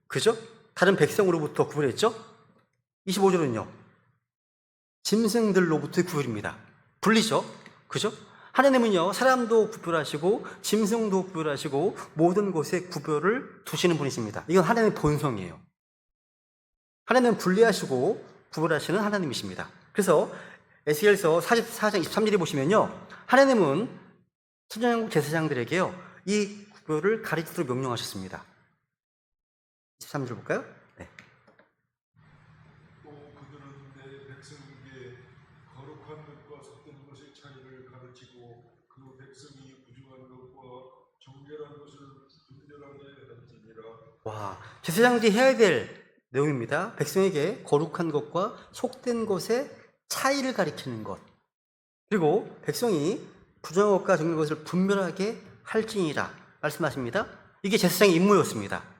그죠? 다른 백성으로부터 구별했죠? 25절은요. 짐승들로부터의 구별입니다. 분리죠? 그죠? 하나님은요, 사람도 구별하시고, 짐승도 구별하시고, 모든 곳에 구별을 두시는 분이십니다. 이건 하나님의 본성이에요. 하나님은 분리하시고, 구별하시는 하나님이십니다. 그래서, 에스겔서 44장 23절에 보시면요, 하나님은 천년왕국 제사장들에게요, 이 구별을 가르치도록 명령하셨습니다. 23절 볼까요? 네. 또 그들은 내 백성에게 거룩한 것과 속된 것의 차이를 가르치고 그 백성이 부정한 것과 정결한 것을 분별하게 할지니라. 와, 제사장들이 해야 될 내용입니다. 백성에게 거룩한 것과 속된 것의 차이를 가리키는 것. 그리고 백성이 부정한 것과 정결한 것을 분별하게 할지니라 말씀하십니다. 이게 제사장의 임무였습니다.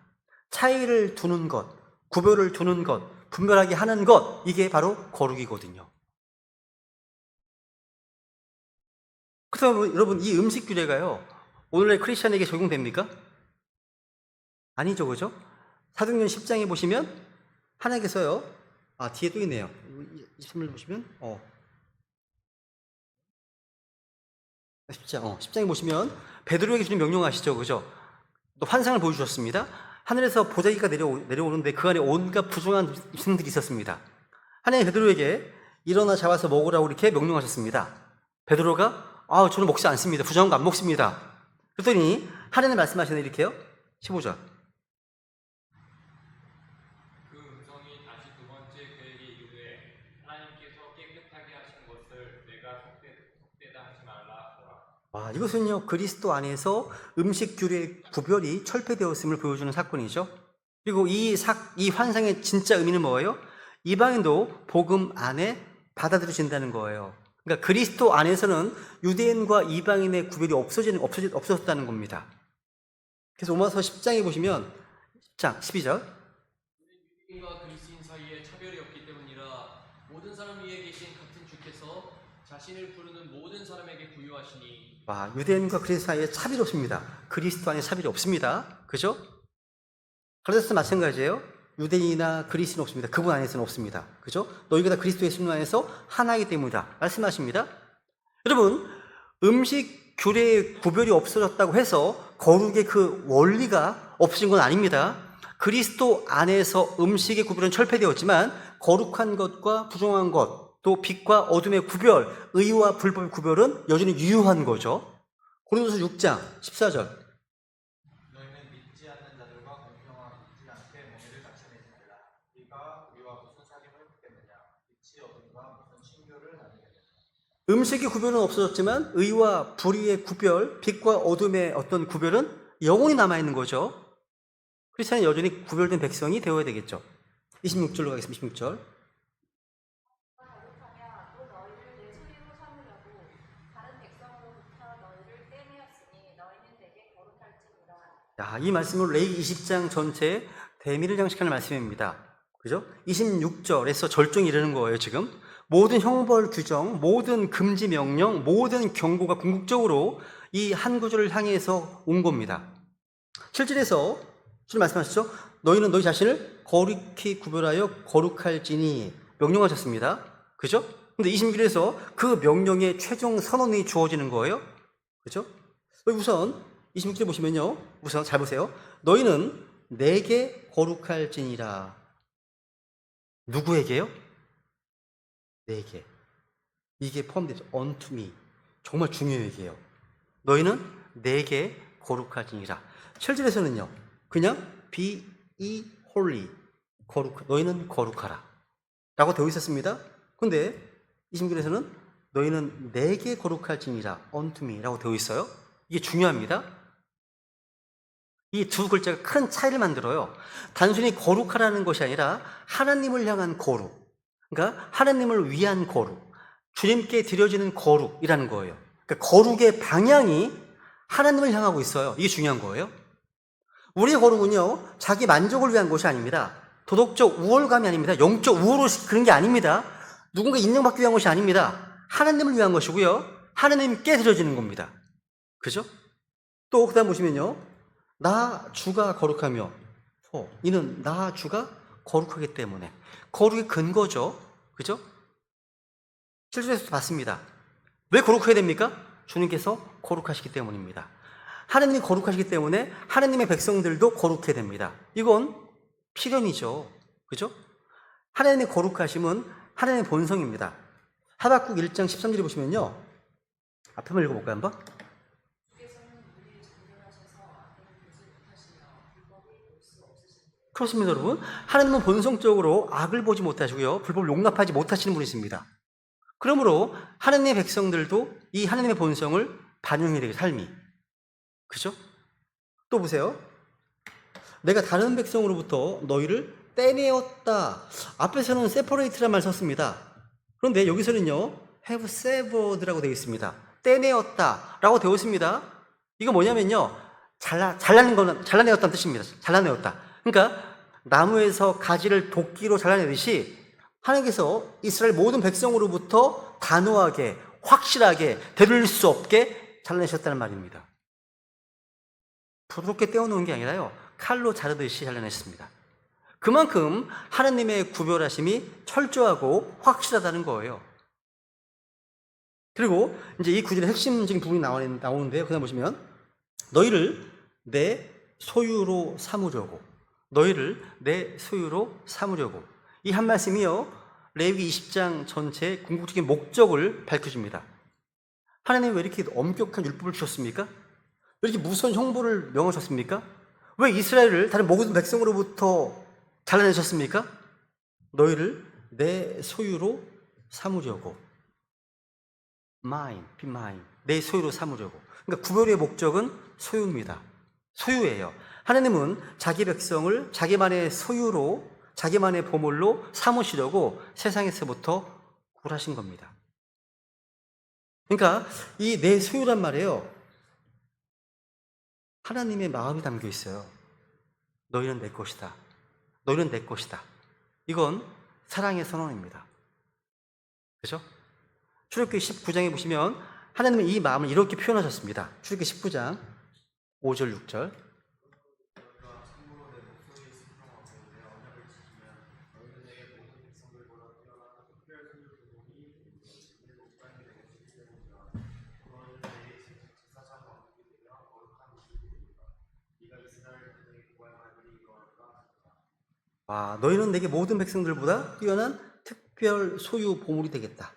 차이를 두는 것, 구별을 두는 것, 분별하게 하는 것, 이게 바로 거룩이거든요. 그래서 여러분, 이 음식 규례가요, 오늘의 크리스천에게 적용됩니까? 아니죠, 그죠? 사도행전 10장에 보시면 하나님께서요, 뒤에 또 있네요. 23절 보시면, 10장에 보시면 베드로에게 주님 명령하시죠, 그죠? 또 환상을 보여주셨습니다. 하늘에서 보자기가 내려오는데 그 안에 온갖 부정한 짐승들이 있었습니다. 하나님 베드로에게 일어나 잡아서 먹으라고 이렇게 명령하셨습니다. 베드로가 저는 먹지 않습니다. 부정한 거 안 먹습니다. 그랬더니 하나님 말씀하시는 이렇게요. 15절. 그 음성이 다시 두 번째 그에게 이르되 하나님께서 깨끗하게 하신 것을 내가 속되다 하지 말라 하더라. 와, 이것은요, 그리스도 안에서 음식 규례의 구별이 철폐되었음을 보여주는 사건이죠. 그리고 이 환상의 진짜 의미는 뭐예요? 이방인도 복음 안에 받아들여진다는 거예요. 그러니까 그리스도 안에서는 유대인과 이방인의 구별이 없어졌다는 겁니다. 그래서 로마서 10장에 보시면 10장 12절. 유대인과 그리스인 사이에 차별이 없기 때문이라 모든 사람 위에 계신 같은 주께서 자신을 부르는 모든 사람에게 부유하시니. 와, 유대인과 그리스도 사이에 차별이 없습니다. 그리스도 안에 차별이 없습니다. 그죠? 그래서 마찬가지예요. 유대인이나 그리스는 없습니다. 그분 안에서는 없습니다. 그죠? 너희가 다 그리스도의 신분 안에서 하나이기 때문이다 말씀하십니다. 여러분, 음식 규례의 구별이 없어졌다고 해서 거룩의 그 원리가 없어진 건 아닙니다. 그리스도 안에서 음식의 구별은 철폐되었지만 거룩한 것과 부정한 것, 또 빛과 어둠의 구별, 의와 불법의 구별은 여전히 유효한 거죠. 고린도서 6장 14절. 너희는 믿지 않는 자들과 공평하지 않게 모의를 갖춰내지 말라. 네가 우리와 무슨 사귐을 맺겠느냐? 빛이 어둠과 무슨 친교를 나누겠느냐? 음식의 구별은 없어졌지만 의와 불의의 구별, 빛과 어둠의 어떤 구별은 영원히 남아있는 거죠. 크리스천은 여전히 구별된 백성이 되어야 되겠죠. 26절로 가겠습니다. 26절. 거룩하며 또 너희를 내 소유로 삼으려고 다른 백성으로부터 너희를 떼내었으니 너희는 되게 거룩할지니라. 이 말씀은 레위기 20장 전체에 대미를 장식하는 말씀입니다. 그죠? 26절에서 절정이 이르는 거예요, 지금. 모든 형벌 규정, 모든 금지 명령, 모든 경고가 궁극적으로 이 한 구절을 향해서 온 겁니다. 7절에서 주님 말씀하셨죠? 너희는 너희 자신을 거룩히 구별하여 거룩할지니 명령하셨습니다. 그죠? 근데 26절에서 그 명령의 최종 선언이 주어지는 거예요. 그죠? 우선 26절 보시면요. 우선 잘 보세요. 너희는 내게 거룩할지니라. 누구에게요? 내게. 이게 포함되죠. unto me. 정말 중요한 얘기예요. 너희는 내게 거룩할지니라. 7절에서는요. 그냥 be ye holy. 너희는 거룩하라. 라고 되어 있었습니다. 근데 26절에서는 너희는 내게 거룩할지니라. unto me. 라고 되어 있어요. 이게 중요합니다. 이 두 글자가 큰 차이를 만들어요. 단순히 거룩하라는 것이 아니라 하나님을 향한 거룩. 그러니까 하나님을 위한 거룩. 주님께 드려지는 거룩이라는 거예요. 그러니까 거룩의 방향이 하나님을 향하고 있어요. 이게 중요한 거예요. 우리의 거룩은요, 자기 만족을 위한 것이 아닙니다. 도덕적 우월감이 아닙니다. 영적 우월로 그런 게 아닙니다. 누군가 인정받기 위한 것이 아닙니다. 하나님을 위한 것이고요. 하나님께 드려지는 겁니다. 그죠? 또 그다음 보시면요. 나 주가 거룩하며 이는 나 주가 거룩하기 때문에 거룩의 근거죠. 그죠? 7절에서 봤습니다. 왜 거룩해야 됩니까? 주님께서 거룩하시기 때문입니다. 하나님이 거룩하시기 때문에 하나님의 백성들도 거룩해야 됩니다. 이건 필연이죠. 그죠? 하나님의 거룩하심은 하나님의 본성입니다. 하박국 1장 13절에 보시면요. 앞에 한번 읽어볼까요? 한번? 그렇습니다, 여러분. 하나님은 본성적으로 악을 보지 못하시고요. 불법을 용납하지 못하시는 분이십니다. 그러므로 하나님의 백성들도 이 하나님의 본성을 반영해야 되게 삶이. 그죠? 또 보세요. 내가 다른 백성으로부터 너희를 떼내었다. 앞에서는 separate란 말 썼습니다. 그런데 여기서는요, have severed라고 되어 있습니다. 떼내었다 라고 되어 있습니다. 이거 뭐냐면요, 잘라내었다는 뜻입니다. 잘라내었다. 그러니까 나무에서 가지를 도끼로 잘라내듯이 하나님께서 이스라엘 모든 백성으로부터 단호하게, 확실하게 되돌릴 수 없게 잘라내셨다는 말입니다. 부드럽게 떼어놓은 게 아니라요, 칼로 자르듯이 잘라냈습니다. 그만큼 하나님의 구별하심이 철저하고 확실하다는 거예요. 그리고 이제 이 구절의 핵심적인 부분이 나오는데요. 그다음 보시면 너희를 내 소유로 삼으려고, 너희를 내 소유로 삼으려고. 이 한 말씀이요, 레위기 20장 전체의 궁극적인 목적을 밝혀줍니다. 하나님이 왜 이렇게 엄격한 율법을 주셨습니까? 왜 이렇게 무서운 형벌을 명하셨습니까? 왜 이스라엘을 다른 모든 백성으로부터 잘라내셨습니까? 너희를 내 소유로 삼으려고. mine, be mine. 내 소유로 삼으려고. 그러니까 구별의 목적은 소유입니다. 소유예요. 하나님은 자기 백성을 자기만의 소유로, 자기만의 보물로 삼으시려고 세상에서부터 굴하신 겁니다. 그러니까 이 내 소유란 말이에요, 하나님의 마음이 담겨 있어요. 너희는 내 것이다. 너희는 내 것이다. 이건 사랑의 선언입니다. 그죠? 출애굽기 19장에 보시면 하나님은 이 마음을 이렇게 표현하셨습니다. 출애굽기 19장 5절 6절. 너희는 내게 모든 백성들보다 뛰어난 특별 소유 보물이 되겠다.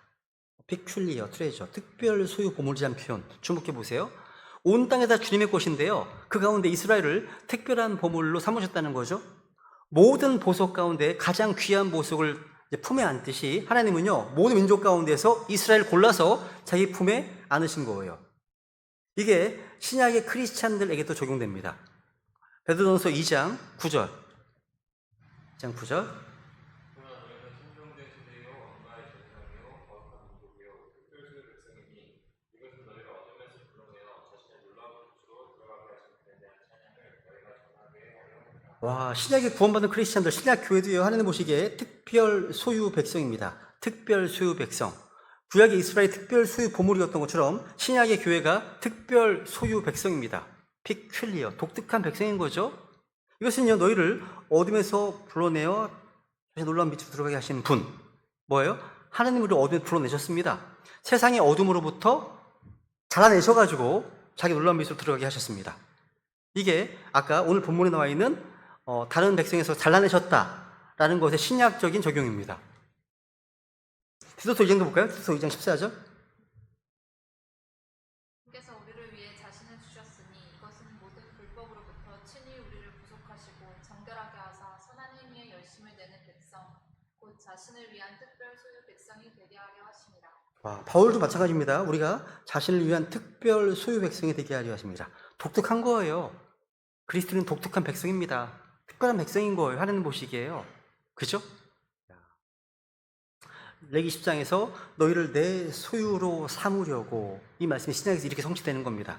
peculiar treasure, 특별 소유 보물이라는 표현 주목해 보세요. 온 땅에 다 주님의 것인데요, 그 가운데 이스라엘을 특별한 보물로 삼으셨다는 거죠. 모든 보석 가운데 가장 귀한 보석을 품에 안듯이 하나님은요, 모든 민족 가운데서 이스라엘을 골라서 자기 품에 안으신 거예요. 이게 신약의 크리스찬들에게도 적용됩니다. 베드로전서 2장 9절. 2장 9절. 신약에 구원받은 크리스찬들, 신약 교회도요, 하나님 보시기에 특별 소유 백성입니다. 특별 소유 백성. 구약의 이스라엘 특별 소유 보물이었던 것처럼 신약의 교회가 특별 소유 백성입니다. peculiar, 독특한 백성인 거죠. 이것은요, 너희를 어둠에서 불러내어 놀라운 빛으로 들어가게 하시는 분. 뭐예요? 하나님 우리 어둠에 불러내셨습니다. 세상의 어둠으로부터 잘라내셔가지고 자기 놀라운 빛으로 들어가게 하셨습니다. 이게 아까 오늘 본문에 나와 있는 다른 백성에서 잘라내셨다라는 것의 신약적인 적용입니다. 디도서 2장도 볼까요? 디도서 2장 14절. 주께서 우리를 위해 자신을 주셨으니 이것은 모든 불법으로부터 친히 우리를 구속하시고 정결하게 하사 선한 행위에 열심을 내는 백성 곧 자신을 위한 특별 소유 백성이 되게 하려 하심이라. 바울도 마찬가지입니다. 우리가 자신을 위한 특별 소유 백성이 되게 하려 하십니다. 독특한 거예요. 그리스도는 독특한 백성입니다. 특별한 백성인 거예요. 하나님 보시기에요. 그죠? 레기 10장에서 너희를 내 소유로 삼으려고, 이 말씀이 신약에서 이렇게 성취되는 겁니다.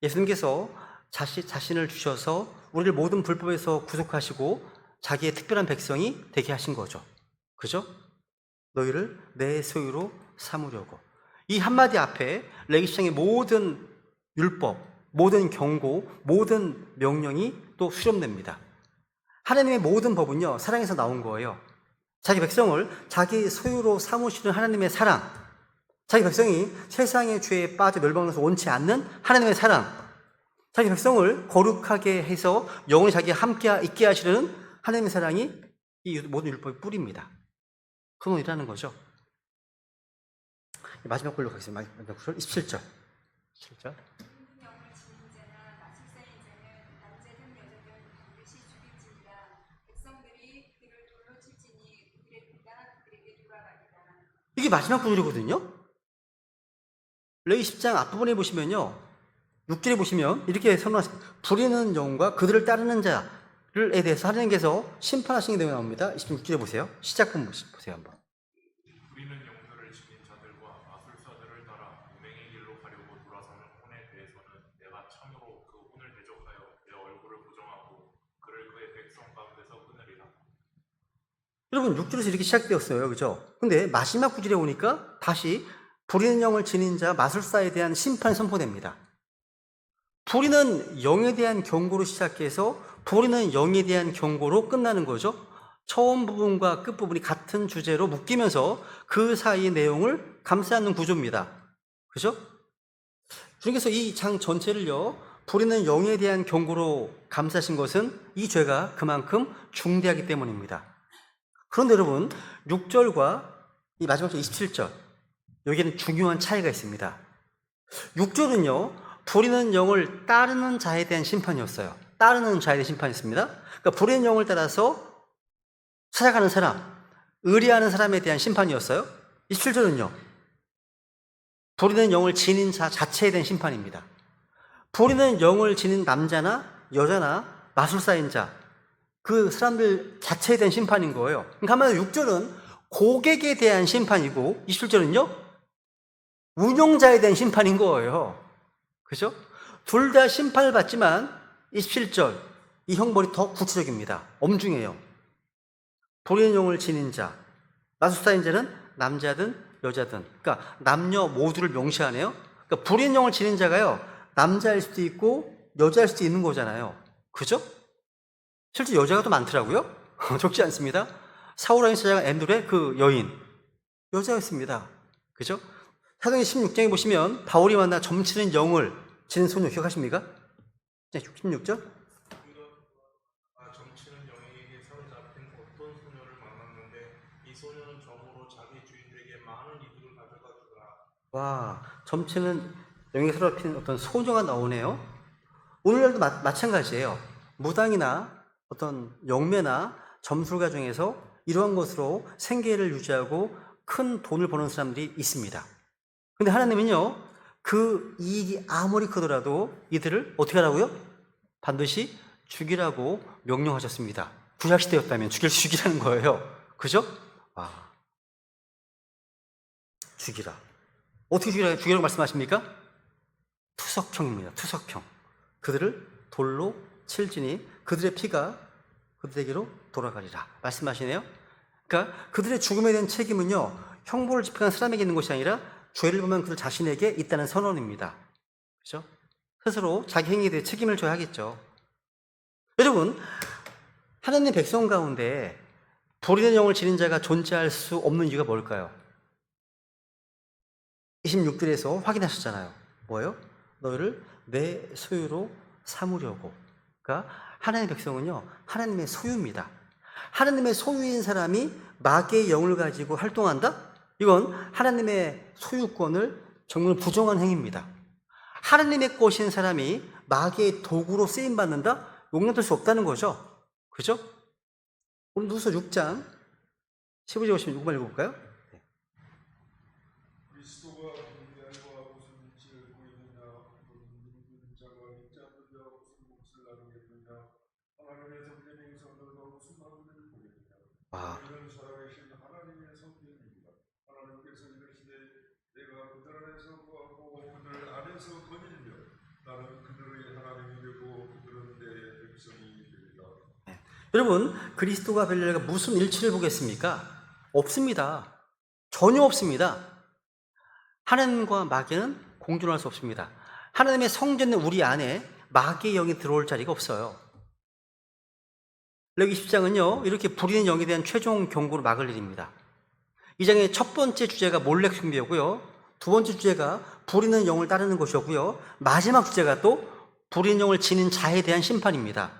예수님께서 자신을 주셔서 우리를 모든 불법에서 구속하시고 자기의 특별한 백성이 되게 하신 거죠. 그죠? 너희를 내 소유로 삼으려고. 이 한마디 앞에 레기 10장의 모든 율법, 모든 경고, 모든 명령이 또 수렴됩니다. 하나님의 모든 법은요, 사랑에서 나온 거예요. 자기 백성을 자기 소유로 삼으시는 하나님의 사랑, 자기 백성이 세상의 죄에 빠져 멸망해서 원치 않는 하나님의 사랑, 자기 백성을 거룩하게 해서 영원히 자기와 함께 있게 하시는 하나님의 사랑이 이 모든 율법의 뿌리입니다. 근원이라는 거죠. 마지막 걸로 가겠습니다. 마지막 구절 27절. 27절. 영을 지닌 자나 마술사인 자는 남자든 여자든 반드시 죽일지니라. 백성들이 그를 돌로 칠지니 그들의 피가 그들에게 돌아가리라. 이게 마지막 구절이거든요. 레위 10장 앞부분에 보시면요, 6절에 보시면 이렇게 선언하십니다. 부리는 영과 그들을 따르는 자를에 대해서 하나님께서 심판하시는 내용이 나옵니다. 26절에 보세요. 시작부분 보세요 한번. 부리는 영들을 지닌 자들과 마술사들을 따라 운행의 길로 가려고 돌아서는 혼에 대해서는 내가 참으로 그 혼을 대적하여 내 얼굴을 부정하고 그를 그의 백성 가운데서 끊으리라. 여러분 6절에서 이렇게 시작되었어요. 그죠? 근데 마지막 구절에 오니까 다시 부리는 영을 지닌 자 마술사에 대한 심판이 선포됩니다. 부리는 영에 대한 경고로 시작해서 부리는 영에 대한 경고로 끝나는 거죠. 처음 부분과 끝 부분이 같은 주제로 묶이면서 그 사이의 내용을 감싸는 구조입니다. 그죠? 주님께서 이 장 전체를요, 부리는 영에 대한 경고로 감싸신 것은 이 죄가 그만큼 중대하기 때문입니다. 그런데 여러분, 6절과 이 마지막 절 27절, 여기에는 중요한 차이가 있습니다. 6절은요, 부리는 영을 따르는 자에 대한 심판이었어요. 따르는 자에 대한 심판이었습니다. 그러니까 부리는 영을 따라서 찾아가는 사람, 의뢰하는 사람에 대한 심판이었어요. 27절은요, 부리는 영을 지닌 자 자체에 대한 심판입니다. 부리는 영을 지닌 남자나 여자나 마술사인 자, 그 사람들 자체에 대한 심판인 거예요. 그러니까 한마디로 6절은 고객에 대한 심판이고 27절은요, 운용자에 대한 심판인 거예요. 그죠? 둘 다 심판을 받지만 27절, 이 형벌이 더 구체적입니다. 엄중해요. 부리는 영을 지닌 자, 마술사인 자는 남자든 여자든, 그러니까 남녀 모두를 명시하네요. 그러니까 부리는 영을 지닌 자가요, 남자일 수도 있고 여자일 수도 있는 거잖아요. 그죠? 실제 여자가 더 많더라고요. 적지 않습니다. 사울왕의 제자가 엔돌의 그 여인, 여자였습니다. 그죠? 사도행 16장에 보시면 바울이 만나 점치는 영을 지닌 소녀 기억하십니까? 16절. 점치는 영에게 사로잡힌 어떤 소녀를 만났는데 이 소녀는 점으로 자기 주인들에게 많은 이득을 가져가 주더라. 와, 점치는 영에 사로잡힌 어떤 소녀가 나오네요. 오늘날도 마찬가지예요. 무당이나 어떤 영매나 점술가 중에서 이러한 것으로 생계를 유지하고 큰 돈을 버는 사람들이 있습니다. 근데 하나님은요, 그 이익이 아무리 크더라도 이들을 어떻게 하라고요? 반드시 죽이라고 명령하셨습니다. 구약시대였다면 죽이라는 거예요. 그죠? 죽이라. 어떻게 죽이라고 말씀하십니까? 투석형입니다. 투석형. 그들을 돌로 칠지니 그들의 피가 그들에게로 돌아가리라 말씀하시네요. 그러니까 그들의 죽음에 대한 책임은요, 형벌을 집행한 사람에게 있는 것이 아니라 죄를 보면 그들 자신에게 있다는 선언입니다. 그렇죠? 스스로 자기 행위에 대해 책임을 져야 하겠죠. 여러분, 하나님의 백성 가운데 부리는 영을 지닌 자가 존재할 수 없는 이유가 뭘까요? 26절에서 확인하셨잖아요. 뭐예요? 너희를 내 소유로 삼으려고. 그러니까 하나님의 백성은요, 하나님의 소유입니다. 하나님의 소유인 사람이 마귀의 영을 가지고 활동한다? 이건 하나님의 소유권을 정말 부정한 행위입니다. 하나님의 것인 사람이 마귀의 도구로 쓰임받는다? 용납될 수 없다는 거죠. 그죠? 오늘 누서 6장 15절 56번 읽어볼까요? 그리스도가 분별과 무슨 빛을 보이느냐, 무슨 자가 믿지 않느냐, 무슨 몫을 나누겠느냐, 하나님의 성전의 성도가 무슨 마음을 보겠느냐. 이는 살아계신 하나님의 성전입니다. 하나님께서 이르시되 내가 그들 안에서 구하고 그들 안에서 거닐며 나는 그들의 하나님이 되고 그들은 내 백성이 되리라. 여러분, 그리스도가 벨레가 무슨 일치를 보겠습니까? 없습니다. 전혀 없습니다. 하나님과 마귀는 공존할 수 없습니다. 하나님의 성전은 우리 안에 마귀의 영이 들어올 자리가 없어요. 레위기 10장은요, 이렇게 부리는 영에 대한 최종 경고로 막을 일입니다. 이 장의 첫 번째 주제가 몰렉 숭배였고요, 두 번째 주제가 부리는 영을 따르는 것이었고요, 마지막 주제가 또 부리는 영을 지닌 자에 대한 심판입니다.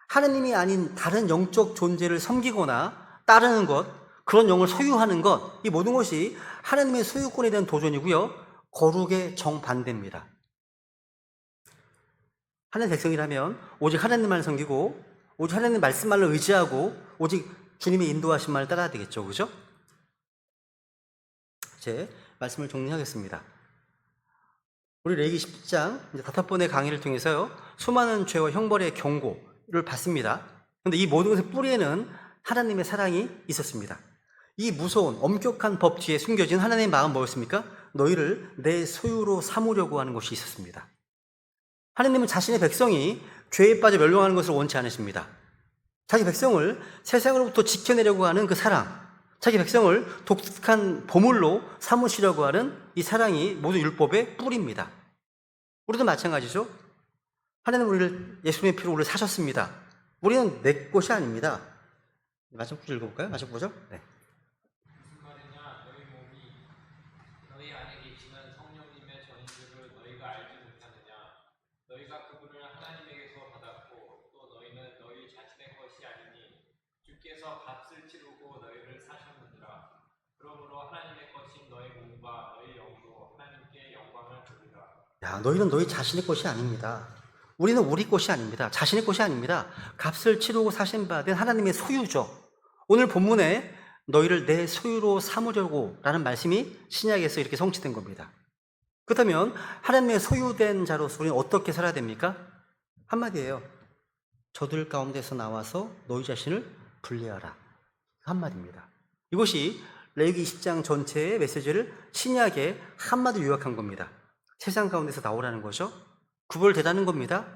하나님이 아닌 다른 영적 존재를 섬기거나 따르는 것, 그런 영을 소유하는 것, 이 모든 것이 하나님의 소유권에 대한 도전이고요, 거룩의 정반대입니다. 하나님의 백성이라면 오직 하나님만 섬기고 오직 하나님 말씀만을 의지하고 오직 주님의 인도하신 말을 따라야 되겠죠. 그죠? 이제 말씀을 정리하겠습니다. 우리 레위기 10장 이제 5번의 강의를 통해서요, 수많은 죄와 형벌의 경고를 받습니다. 그런데 이 모든 것의 뿌리에는 하나님의 사랑이 있었습니다. 이 무서운 엄격한 법 뒤에 숨겨진 하나님의 마음 뭐였습니까? 너희를 내 소유로 삼으려고 하는 것이 있었습니다. 하나님은 자신의 백성이 죄에 빠져 멸망하는 것을 원치 않으십니다. 자기 백성을 세상으로부터 지켜내려고 하는 그 사랑, 자기 백성을 독특한 보물로 삼으시려고 하는 이 사랑이 모두 율법의 뿌리입니다. 우리도 마찬가지죠. 하나님은 우리를 예수님의 피로 우리를 사셨습니다. 우리는 내 것이 아닙니다. 마지막 구절 읽어볼까요? 마지막 구절? 네. 무슨 말이냐? 너희 몸이 너희 안에 계시는 성령님의 전인들을 너희가 알지 못하느냐? 너희가 그분을 하나님에게서 받았고 또 너희는 너희 자신의 것이 아니니 주께서 값을 치르고 너희를 사셨느니라. 그러므로 하나님의 것인 너희 몸과 너희 영도 하나님께 영광을 돌리라. 야, 너희는 너희 자신의 것이 아닙니다. 우리는 우리 것이 아닙니다. 자신의 것이 아닙니다. 값을 치르고 사신받은 하나님의 소유죠. 오늘 본문에 너희를 내 소유로 삼으려고 라는 말씀이 신약에서 이렇게 성취된 겁니다. 그렇다면 하나님의 소유된 자로서 우리는 어떻게 살아야 됩니까? 한마디예요. 저들 가운데서 나와서 너희 자신을 분리하라. 한마디입니다. 이것이 레위기 20장 전체의 메시지를 신약에 한마디로 요약한 겁니다. 세상 가운데서 나오라는 거죠. 구별되라는 겁니다.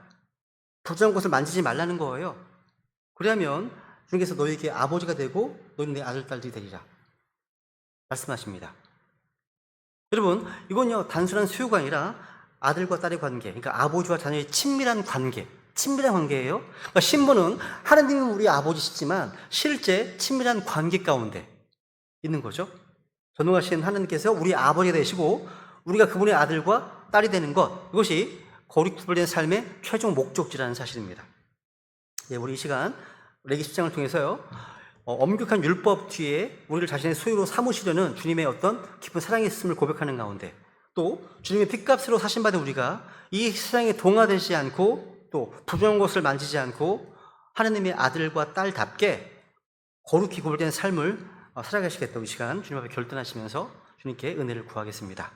부정한 것을 만지지 말라는 거예요. 그러면 주님께서 너희에게 아버지가 되고 너희는 내 아들, 딸들이 되리라 말씀하십니다. 여러분, 이건요 단순한 소유가 아니라 아들과 딸의 관계, 그러니까 아버지와 자녀의 친밀한 관계예요. 그러니까 신부는 하나님은 우리 아버지시지만 실제 친밀한 관계 가운데 있는 거죠. 전능하신 하나님께서 우리 아버지가 되시고 우리가 그분의 아들과 딸이 되는 것, 이것이 거룩 구별된 삶의 최종 목적지라는 사실입니다. 예, 우리 이 시간 레위기 10장을 통해서요, 엄격한 율법 뒤에 우리를 자신의 소유로 삼으시려는 주님의 어떤 깊은 사랑이 있음을 고백하는 가운데, 또 주님의 핏값으로 사신받은 우리가 이 세상에 동화되지 않고 또 부정한 것을 만지지 않고 하나님의 아들과 딸답게 거룩히 구별된 삶을 살아가시겠다고 이 시간 주님 앞에 결단하시면서 주님께 은혜를 구하겠습니다.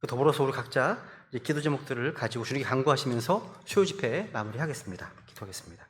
더불어서 우리 각자 기도 제목들을 가지고 주님께 간구하시면서 수요 집회 마무리하겠습니다. 기도하겠습니다.